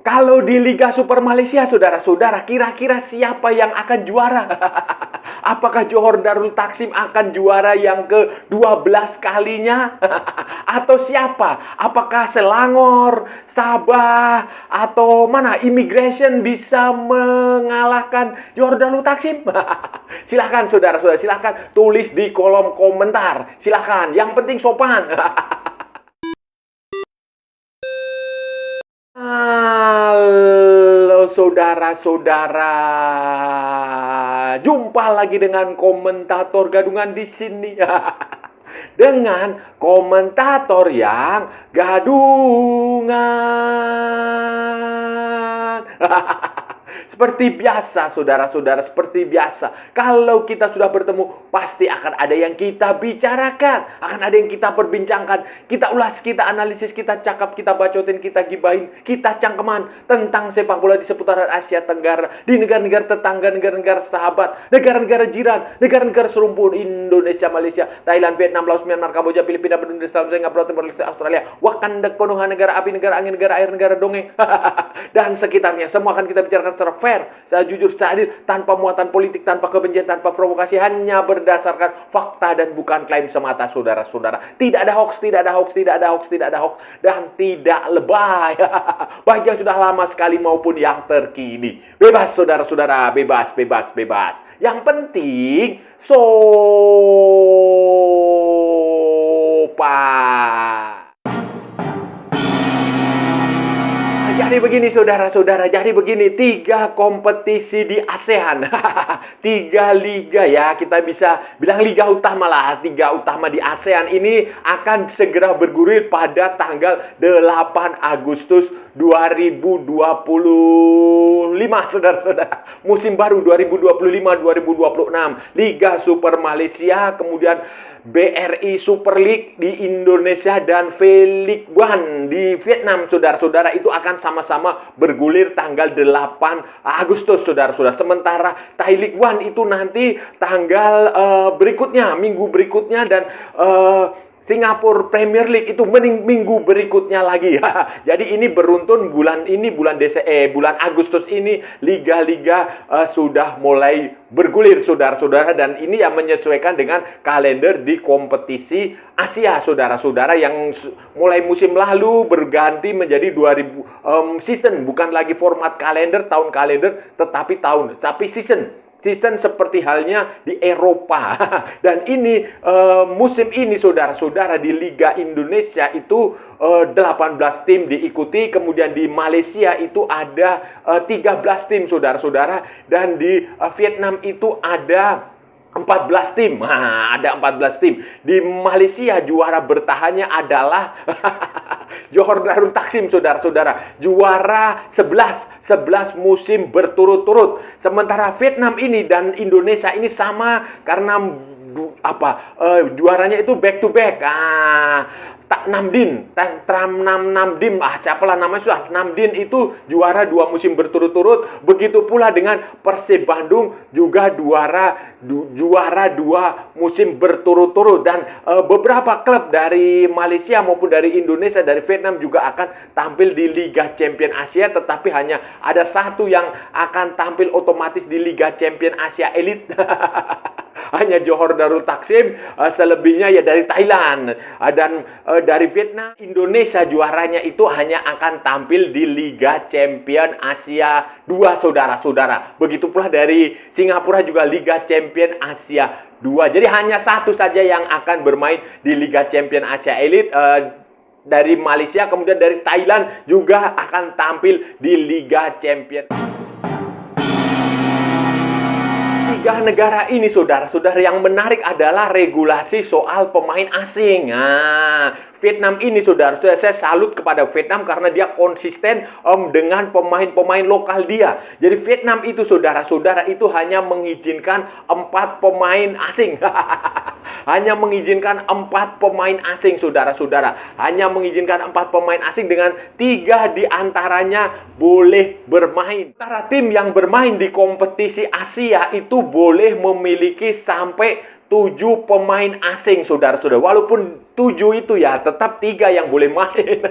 Kalau di Liga Super Malaysia, saudara-saudara, kira-kira siapa yang akan juara? Apakah Johor Darul Taksim akan juara yang ke-12 kalinya? Atau siapa? Apakah Selangor, Sabah, atau mana? Immigration bisa mengalahkan Johor Darul Taksim? Silahkan, saudara-saudara, silahkan tulis di kolom komentar. Silahkan, yang penting sopan. Halo saudara-saudara, jumpa lagi dengan komentator gadungan di sini. Dengan komentator yang gadungan. Seperti biasa, saudara-saudara, seperti biasa. Kalau kita sudah bertemu, pasti akan ada yang kita bicarakan. Akan ada yang kita perbincangkan. Kita ulas, kita analisis, kita cakap, kita bacotin, kita gibahin, kita cangkeman tentang sepak bola di seputaran Asia Tenggara. Di negara-negara tetangga, negara-negara sahabat, negara-negara jiran, negara-negara serumpun Indonesia, Malaysia, Thailand, Vietnam, Laos, Myanmar, Kamboja, Filipina, Brunei, Singapura, Timor Leste, Australia, Wakanda, Konoha, negara api, negara angin, negara air, negara dongeng, dan sekitarnya. Semua akan kita bicarakan secara fair, secara jujur, secara adil, tanpa muatan politik, tanpa kebencian, tanpa provokasi, hanya berdasarkan fakta dan bukan klaim semata, saudara-saudara. Tidak ada hoax, tidak ada hoax, tidak ada hoax, tidak ada hoax, dan tidak lebay. Baik yang sudah lama sekali maupun yang terkini. Bebas, saudara-saudara, bebas, bebas, bebas. Yang penting, sopan. Jadi begini saudara-saudara, jadi begini, 3 kompetisi di ASEAN. 3 liga ya, kita bisa bilang liga utama lah. 3 utama di ASEAN ini akan segera bergulir pada tanggal 8 Agustus 2025, saudara-saudara. Musim baru 2025-2026. Liga Super Malaysia, kemudian BRI Super League di Indonesia, dan V-League One di Vietnam, saudara-saudara. Itu akan sama-sama bergulir tanggal 8 Agustus, saudara-saudara. Sementara Thai League One itu nanti tanggal berikutnya, minggu berikutnya, dan Singapura Premier League itu minggu berikutnya lagi. Jadi ini beruntun bulan Agustus ini liga-liga sudah mulai bergulir, saudara-saudara, dan ini yang menyesuaikan dengan kalender di kompetisi Asia, saudara-saudara, yang mulai musim lalu berganti menjadi 2000 season, bukan lagi format kalender, tahun kalender, tetapi season. Season seperti halnya di Eropa. Dan ini musim ini, saudara-saudara, di Liga Indonesia itu 18 tim diikuti. Kemudian di Malaysia itu ada 13 tim, saudara-saudara. Dan di Vietnam itu ada 14 tim. Ada 14 tim. Di Malaysia juara bertahannya adalah Johor Darul Taksim, saudara-saudara. Juara 11 musim berturut-turut. Sementara Vietnam ini dan Indonesia ini sama karena juaranya itu back to back. Namdin, siapalah namanya sudah. Namdin itu juara 2 musim berturut-turut. Begitu pula dengan Persib Bandung juga juara 2 musim berturut-turut. Dan beberapa klub dari Malaysia maupun dari Indonesia, dari Vietnam juga akan tampil di Liga Champion Asia. Tetapi hanya ada satu yang akan tampil otomatis di Liga Champion Asia Elite. Hanya Johor Darul Taksim, selebihnya ya dari Thailand. Dan dari Vietnam, Indonesia juaranya itu hanya akan tampil di Liga Champion Asia 2, saudara-saudara. Begitu pula dari Singapura juga Liga Champion Asia 2. Jadi hanya satu saja yang akan bermain di Liga Champion Asia Elite. Dari Malaysia, kemudian dari Thailand juga akan tampil di Liga Champion. 3 negara ini, saudara-saudara, yang menarik adalah regulasi soal pemain asing. Vietnam ini, saudara-saudara, saya salut kepada Vietnam karena dia konsisten dengan pemain-pemain lokal dia. Jadi Vietnam itu, saudara-saudara, itu hanya mengizinkan 4 pemain asing. Hanya mengizinkan 4 pemain asing, saudara-saudara. Hanya mengizinkan 4 pemain asing, dengan 3 diantaranya boleh bermain. Antara tim yang bermain di kompetisi Asia itu boleh memiliki sampai 7 pemain asing, saudara-saudara. Walaupun 7 itu ya tetap 3 yang boleh main.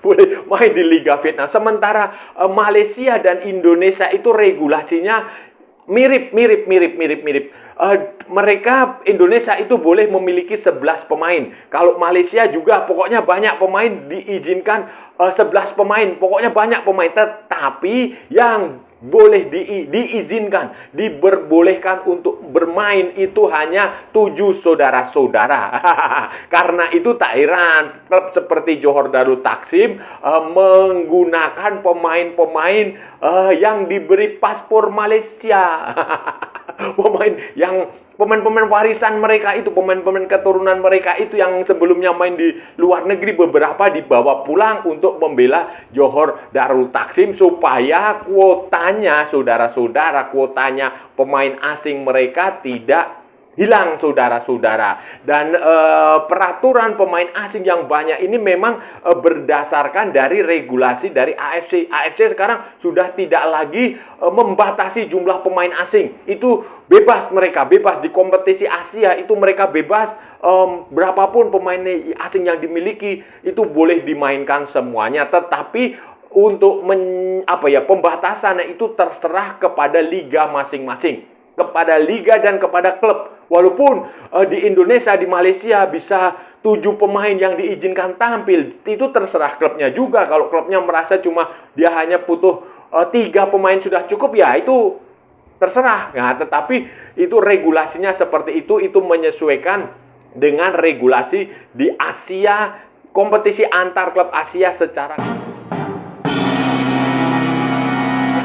boleh main di Liga Vietnam. Sementara Malaysia dan Indonesia itu regulasinya mirip. Mereka Indonesia itu boleh memiliki 11 pemain. Kalau Malaysia juga pokoknya banyak pemain diizinkan 11 pemain. Pokoknya banyak pemain. Tetapi yang boleh diizinkan, diperbolehkan untuk bermain itu hanya 7 saudara-saudara. Karena itu tak heran klub seperti Johor Darul Taksim menggunakan pemain-pemain yang diberi paspor Malaysia. Pemain-pemain warisan mereka itu, pemain-pemain keturunan mereka itu yang sebelumnya main di luar negeri, beberapa dibawa pulang untuk membela Johor Darul Taksim supaya kuotanya, saudara-saudara, kuotanya pemain asing mereka tidak hilang, saudara-saudara. Dan peraturan pemain asing yang banyak ini memang berdasarkan dari regulasi dari AFC. AFC sekarang sudah tidak lagi membatasi jumlah pemain asing. Itu bebas, mereka bebas di kompetisi Asia itu mereka bebas, berapapun pemain asing yang dimiliki itu boleh dimainkan semuanya. Tetapi untuk pembatasan itu terserah kepada liga masing-masing, kepada liga dan kepada klub. Walaupun di Indonesia, di Malaysia bisa 7 pemain yang diizinkan tampil, itu terserah klubnya juga. Kalau klubnya merasa cuma dia hanya butuh 3 pemain sudah cukup, ya itu terserah. Nah, tetapi itu regulasinya seperti itu menyesuaikan dengan regulasi di Asia, kompetisi antar klub Asia secara.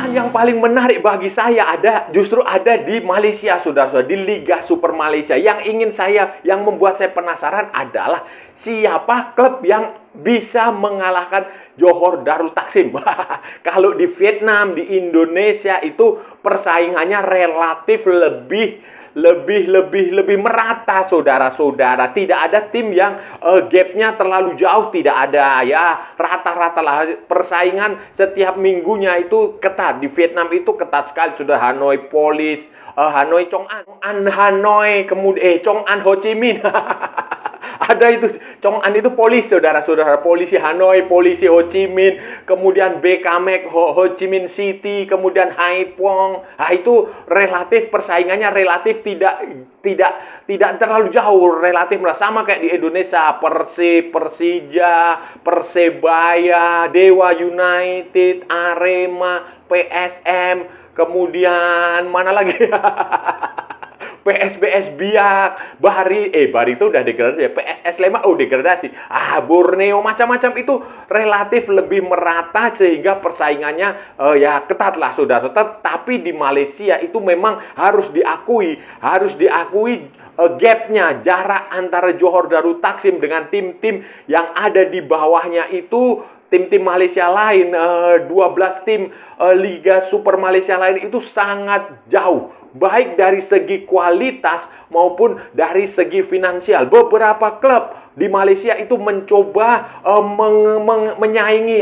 Yang paling menarik bagi saya justru ada di Malaysia, saudara-saudara, di Liga Super Malaysia. Yang membuat saya penasaran adalah siapa klub yang bisa mengalahkan Johor Darul Taksim. Kalau di Vietnam, di Indonesia itu persaingannya relatif lebih merata, saudara-saudara. Tidak ada tim yang gapnya terlalu jauh, tidak ada, ya rata-rata lah. Persaingan setiap minggunya itu ketat. Di Vietnam itu ketat sekali, sudah Hanoi Police, Hanoi Chong An, Hanoi, kemudian Chong An Ho Chi Minh. Ada itu, Chong An itu polisi, saudara-saudara, polisi Hanoi, polisi Ho Chi Minh, kemudian BKMX Ho Chi Minh City, kemudian Haiphong. Nah, itu relatif persaingannya relatif tidak terlalu jauh, relatif sama kayak di Indonesia, Persib, Persija, Persebaya, Dewa United, Arema, PSM, kemudian mana lagi? PSBS Biak, Bari itu udah degradasi ya, PSS Sleman degradasi. Borneo, macam-macam itu relatif lebih merata sehingga persaingannya ya ketat lah, saudara. Tetapi di Malaysia itu memang harus diakui gapnya, jarak antara Johor Darul Taksim dengan tim-tim yang ada di bawahnya itu, tim-tim Malaysia lain, 12 tim Liga Super Malaysia lain itu sangat jauh, baik dari segi kualitas maupun dari segi finansial. Beberapa klub di Malaysia itu mencoba menyaingi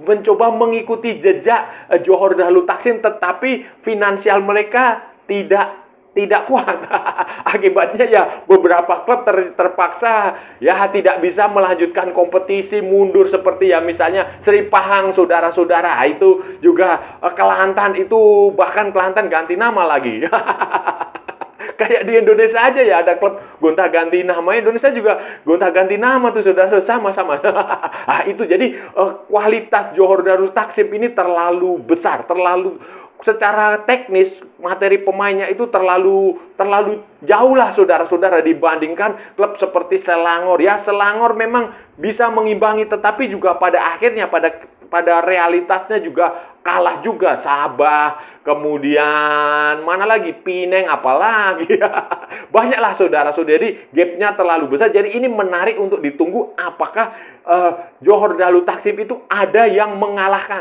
mencoba mengikuti jejak Johor Darul Taksim, tetapi finansial mereka tidak kuat. Akibatnya ya beberapa klub terpaksa ya tidak bisa melanjutkan kompetisi, mundur, seperti ya misalnya Seri Pahang, saudara-saudara. Itu juga Kelantan, itu bahkan Kelantan ganti nama lagi. Kayak di Indonesia aja ya, ada klub gonta-ganti nama. Indonesia juga gonta-ganti nama tuh, saudara, sama-sama. Itu jadi kualitas Johor Darul Taksim ini terlalu besar, secara teknis materi pemainnya itu terlalu jauh lah, saudara-saudara, dibandingkan klub seperti Selangor. Ya, Selangor memang bisa mengimbangi, tetapi juga pada akhirnya pada realitasnya juga kalah juga. Sabah, kemudian mana lagi, Pineng, apalagi. Banyaklah, saudara-saudari, gapnya terlalu besar. Jadi ini menarik untuk ditunggu apakah Johor Darul Taksim itu ada yang mengalahkan.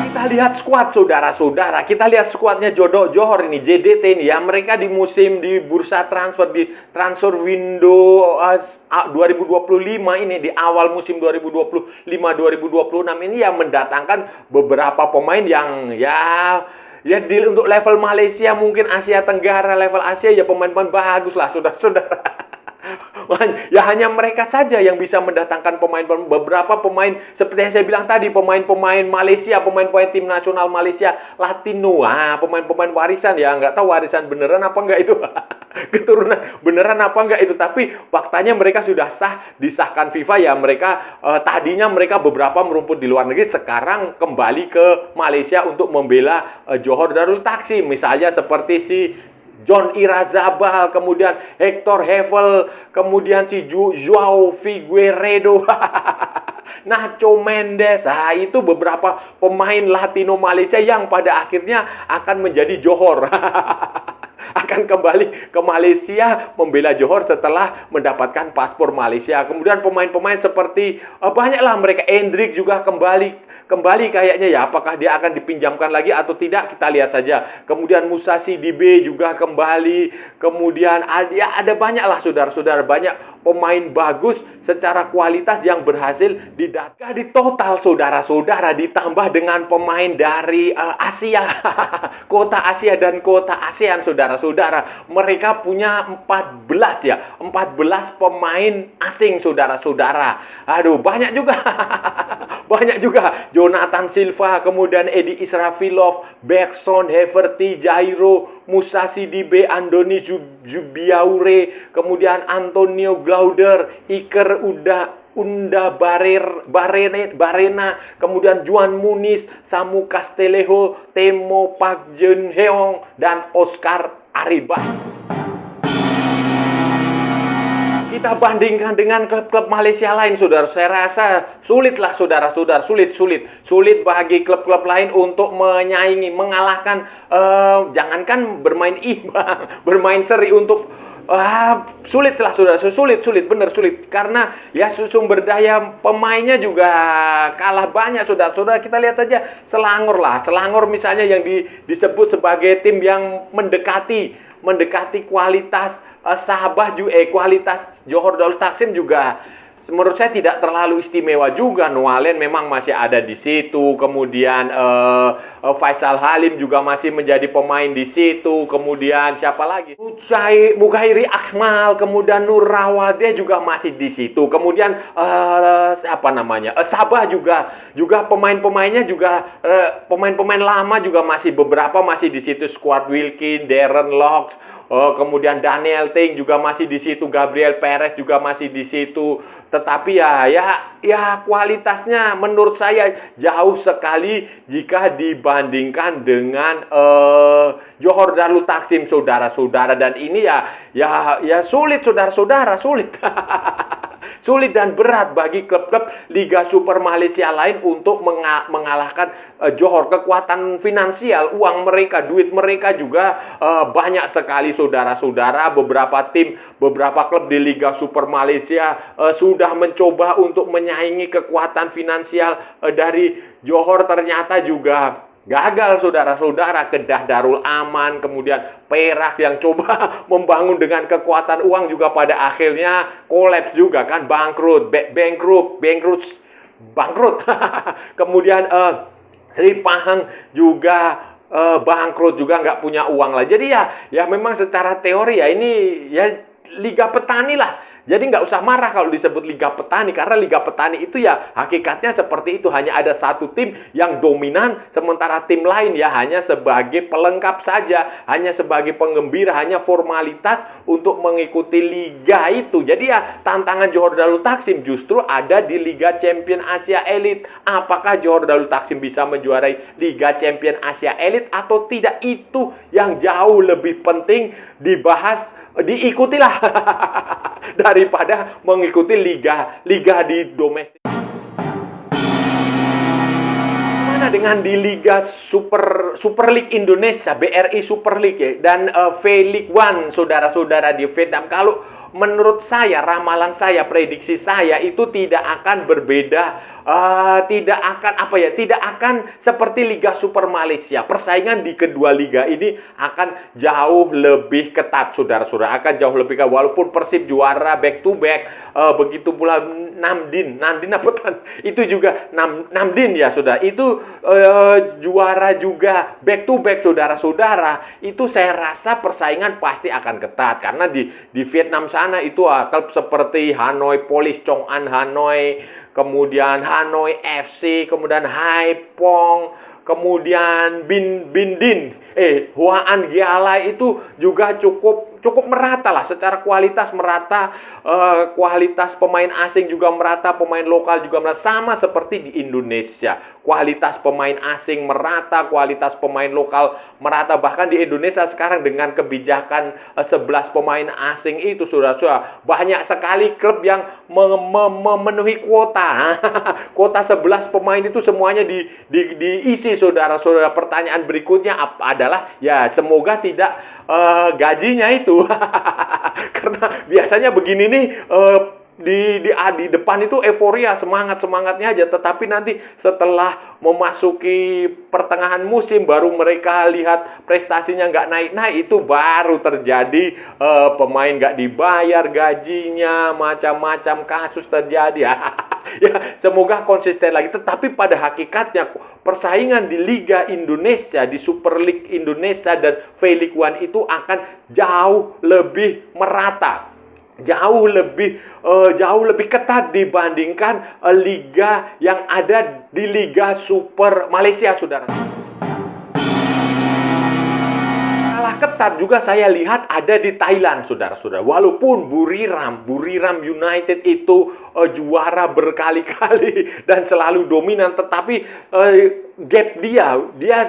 Kita lihat skuad, saudara-saudara. Kita lihat skuadnya Johor ini, JDT ini ya. Mereka di bursa transfer, di transfer window 2025 ini, di awal musim 2025-2026 ini ya, mendatangkan beberapa pemain yang untuk level Malaysia, mungkin Asia Tenggara, level Asia ya pemain-pemain bagus lah, saudara-saudara. Ya hanya mereka saja yang bisa mendatangkan pemain-pemain. Beberapa pemain seperti yang saya bilang tadi, pemain-pemain Malaysia, pemain-pemain tim nasional Malaysia, Latino, pemain-pemain warisan ya, nggak tahu warisan beneran apa nggak itu. Keturunan beneran apa nggak itu, tapi faktanya mereka sudah disahkan FIFA ya. Mereka tadinya mereka beberapa merumput di luar negeri, sekarang kembali ke Malaysia untuk membela Johor Darul Takzim. Misalnya seperti si John Irazabal, kemudian Hector Hevel, kemudian si Joao Figueiredo, Nacho Mendes. Itu beberapa pemain Latino Malaysia yang pada akhirnya akan menjadi Johor. Akan kembali ke Malaysia membela Johor setelah mendapatkan paspor Malaysia. Kemudian pemain-pemain seperti banyaklah mereka. Endrick juga kembali kayaknya ya. Apakah dia akan dipinjamkan lagi atau tidak, kita lihat saja. Kemudian Musa Sidibe juga kembali. Kemudian ada banyaklah saudara-saudara, banyak pemain bagus secara kualitas yang berhasil didatangkan di total, saudara-saudara, ditambah dengan pemain dari Asia, kota Asia dan kota ASEAN, saudara-saudara. Mereka punya 14 pemain asing, saudara-saudara. Aduh, banyak juga. Banyak juga. Jonathan Silva, kemudian Edi Israfilov, Bergson, Heverty, Jairo, Musa Sidibe, Andoni Zubiaure, kemudian Antonio Glauder, Iker Unda Barena, kemudian Juan Muniz, Samu Castillejo, Temo Pak Jun Heong, dan Oscar Arribas. Kita bandingkan dengan klub-klub Malaysia lain, saudara. Saya rasa sulitlah, saudara-saudara. Sulit bagi klub-klub lain untuk menyaingi, mengalahkan. Jangankan bermain imbang, bermain seri untuk sulitlah, saudara. Sulit, benar sulit. Karena ya sumber daya pemainnya juga kalah banyak, saudara. Kita lihat aja Selangor lah. Selangor misalnya yang disebut sebagai tim yang mendekati kualitas kualitas Johor Darul Takzim juga menurut saya tidak terlalu istimewa juga. Nualen memang masih ada di situ, kemudian Faisal Halim juga masih menjadi pemain di situ, kemudian siapa lagi? Mukhairi Akmal, kemudian Nur Rawade juga masih di situ, kemudian siapa namanya? Sabah juga pemain-pemainnya juga pemain-pemain lama juga masih beberapa masih di situ. Squad Wilkin, Darren Locks, kemudian Daniel Ting juga masih di situ, Gabriel Perez juga masih di situ. Tetapi ya kualitasnya menurut saya jauh sekali jika dibandingkan dengan Johor Darul Takzim, saudara-saudara. Dan ini ya sulit, saudara-saudara, sulit. Sulit dan berat bagi klub-klub Liga Super Malaysia lain untuk mengalahkan Johor. Kekuatan finansial, uang mereka, duit mereka juga banyak sekali, saudara-saudara. Beberapa klub di Liga Super Malaysia sudah mencoba untuk menyaingi kekuatan finansial dari Johor, ternyata juga gagal, saudara-saudara. Kedah Darul Aman, kemudian Perak yang coba membangun dengan kekuatan uang juga pada akhirnya kolaps juga kan, bangkrut. Kemudian Sri Pahang juga bangkrut juga, nggak punya uang lah. Jadi ya memang secara teori ya ini ya Liga Petani lah. Jadi nggak usah marah kalau disebut Liga Petani, karena Liga Petani itu ya hakikatnya seperti itu. Hanya ada satu tim yang dominan, sementara tim lain ya hanya sebagai pelengkap saja, hanya sebagai penggembira, hanya formalitas untuk mengikuti liga itu. Jadi ya tantangan Johor Darul Takzim justru ada di Liga Champion Asia Elite. Apakah Johor Darul Takzim bisa menjuarai Liga Champion Asia Elite atau tidak? Itu yang jauh lebih penting dibahas, diikutilah daripada mengikuti liga di domestik. Mana dengan di Liga Super League Indonesia, BRI Super League ya, dan V-League One, saudara-saudara, di Vietnam. Kalau menurut saya, ramalan saya, prediksi saya itu tidak akan berbeda, tidak akan seperti Liga Super Malaysia. Persaingan di kedua liga ini akan jauh lebih ketat, saudara-saudara. Akan jauh lebih ketat. Walaupun Persib juara back to back, begitu pula Namdin apa kan? Itu juga Namdin ya, saudara. Itu juara juga back to back, saudara-saudara. Itu saya rasa persaingan pasti akan ketat karena di Vietnam sana itu klub seperti Hanoi Police, Chong'an Hanoi, kemudian Hanoi FC, kemudian Haiphong, kemudian Bindin, Hwaan Gyalai itu juga cukup merata lah secara kualitas, merata, kualitas pemain asing juga merata, pemain lokal juga merata, sama seperti di Indonesia. Kualitas pemain asing merata, kualitas pemain lokal merata. Bahkan di Indonesia sekarang dengan kebijakan 11 pemain asing itu sudah banyak sekali klub yang memenuhi kuota. Kuota 11 pemain itu semuanya diisi, saudara-saudara. Pertanyaan berikutnya adalah ya semoga tidak gajinya itu. Karena biasanya begini nih, di depan itu euforia, semangatnya aja, tetapi nanti setelah memasuki pertengahan musim baru mereka lihat prestasinya nggak naik-naik, itu baru terjadi pemain nggak dibayar gajinya, macam-macam kasus terjadi. Ya, semoga konsisten lagi. Tetapi pada hakikatnya persaingan di Liga Indonesia, di Super League Indonesia dan V-League One itu akan jauh lebih merata, jauh lebih ketat dibandingkan liga yang ada di Liga Super Malaysia, saudara. Ketat juga saya lihat ada di Thailand, saudara-saudara. Walaupun Buriram United itu juara berkali-kali dan selalu dominan, tetapi gap dia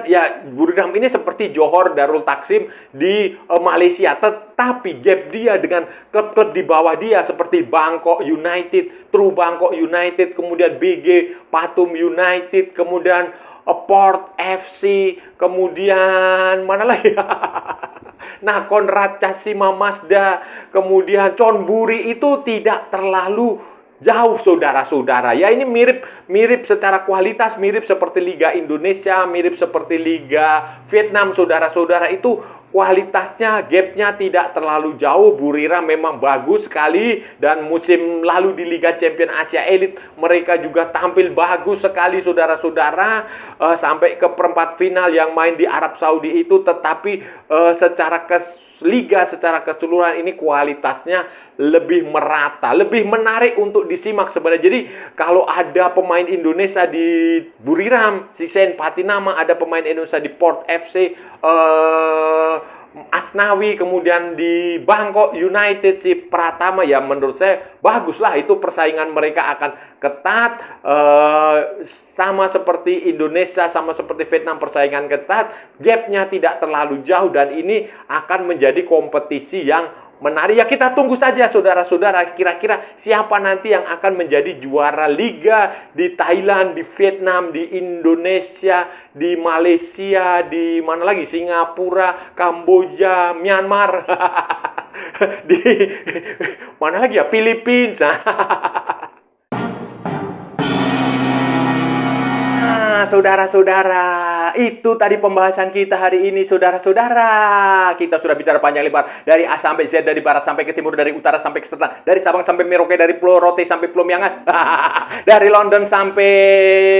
ya, Buriram ini seperti Johor Darul Taksim di Malaysia, tetapi gap dia dengan klub-klub di bawah dia seperti Bangkok United, True Bangkok United, kemudian BG Pathum United, kemudian Port FC, kemudian mana lagi? Nah, Konrachasima Mazda, kemudian Chonburi itu tidak terlalu jauh, saudara-saudara. Ya, ini mirip secara kualitas, mirip seperti Liga Indonesia, mirip seperti Liga Vietnam, saudara-saudara. Itu kualitasnya, gapnya tidak terlalu jauh. Buriram memang bagus sekali, dan musim lalu di Liga Champion Asia Elite mereka juga tampil bagus sekali, saudara-saudara, sampai ke perempat final yang main di Arab Saudi itu. Tetapi secara liga secara keseluruhan ini kualitasnya lebih merata, lebih menarik untuk disimak sebenarnya. Jadi kalau ada pemain Indonesia di Buriram, si Sen Patinama, ada pemain Indonesia di Port FC, Asnawi, kemudian di Bangkok United si Pratama, ya menurut saya baguslah, itu persaingan mereka akan ketat, sama seperti Indonesia, sama seperti Vietnam, persaingan ketat, gapnya tidak terlalu jauh, dan ini akan menjadi kompetisi yang menarik. Ya, kita tunggu saja, saudara-saudara, kira-kira siapa nanti yang akan menjadi juara liga di Thailand, di Vietnam, di Indonesia, di Malaysia, di mana lagi? Singapura, Kamboja, Myanmar, di mana lagi ya? Filipina. Saudara-saudara, itu tadi pembahasan kita hari ini, saudara-saudara. Kita sudah bicara panjang lebar dari A sampai Z, dari barat sampai ke timur, dari utara sampai ke selatan, dari Sabang sampai Merauke, dari Pulau Rote sampai Pulau Miangas, dari London sampai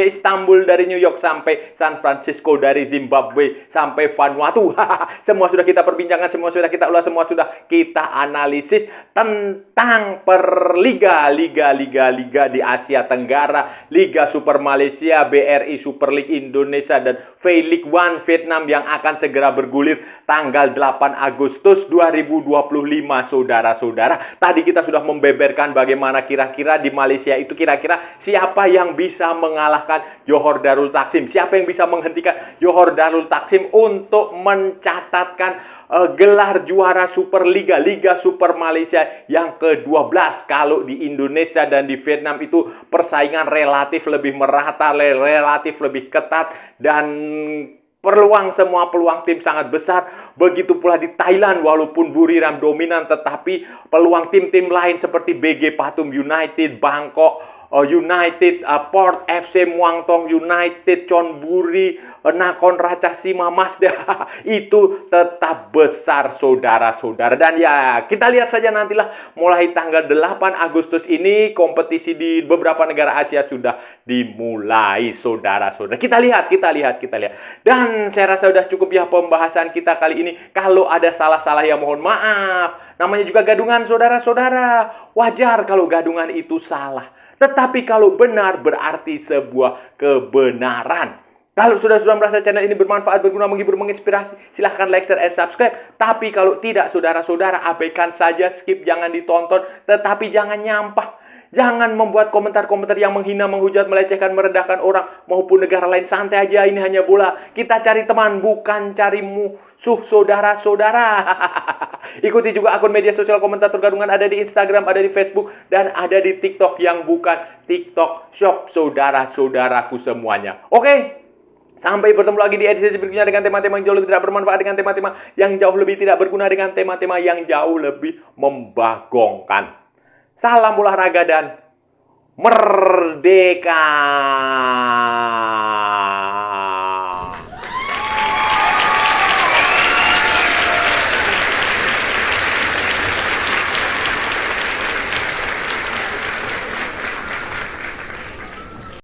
Istanbul, dari New York sampai San Francisco, dari Zimbabwe sampai Vanuatu. Semua sudah kita perbincangkan, semua sudah kita ulas, semua sudah kita analisis tentang liga di Asia Tenggara, Liga Super Malaysia, BRI Super League Indonesia, dan V-League One Vietnam yang akan segera bergulir tanggal 8 Agustus 2025, saudara-saudara. Tadi kita sudah membeberkan bagaimana kira-kira di Malaysia itu kira-kira siapa yang bisa mengalahkan Johor Darul Taksim, siapa yang bisa menghentikan Johor Darul Taksim untuk mencatatkan gelar juara Super Liga Super Malaysia yang ke-12. Kalau di Indonesia dan di Vietnam itu persaingan relatif lebih merata, relatif lebih ketat, dan semua peluang tim sangat besar. Begitu pula di Thailand, walaupun Buriram dominan, tetapi peluang tim-tim lain seperti BG Pathum United, Bangkok United, Port FC, Muang Thong United, Chonburi, Konrachasima Mazda itu tetap besar, saudara-saudara. Dan ya, kita lihat saja nantilah mulai tanggal 8 Agustus ini kompetisi di beberapa negara Asia sudah dimulai, saudara-saudara. Kita lihat. Dan saya rasa sudah cukup ya pembahasan kita kali ini. Kalau ada salah-salah ya mohon maaf. Namanya juga gadungan, saudara-saudara. Wajar kalau gadungan itu salah. Tetapi kalau benar berarti sebuah kebenaran. Kalau sudah merasa channel ini bermanfaat, berguna, menghibur, menginspirasi, silahkan like, share, and subscribe. Tapi kalau tidak, saudara-saudara, abaikan saja, skip, jangan ditonton. Tetapi jangan nyampah. Jangan membuat komentar-komentar yang menghina, menghujat, melecehkan, merendahkan orang maupun negara lain. Santai aja, ini hanya bola. Kita cari teman, bukan cari musuh, saudara-saudara. Ikuti juga akun media sosial Komentator Gadungan, ada di Instagram, ada di Facebook, dan ada di TikTok yang bukan TikTok Shop, saudara-saudaraku semuanya. Oke? Sampai bertemu lagi di edisi berikutnya dengan tema-tema yang jauh lebih tidak bermanfaat, dengan tema-tema yang jauh lebih tidak berguna, dengan tema-tema yang jauh lebih membagongkan. Salam olahraga dan merdeka!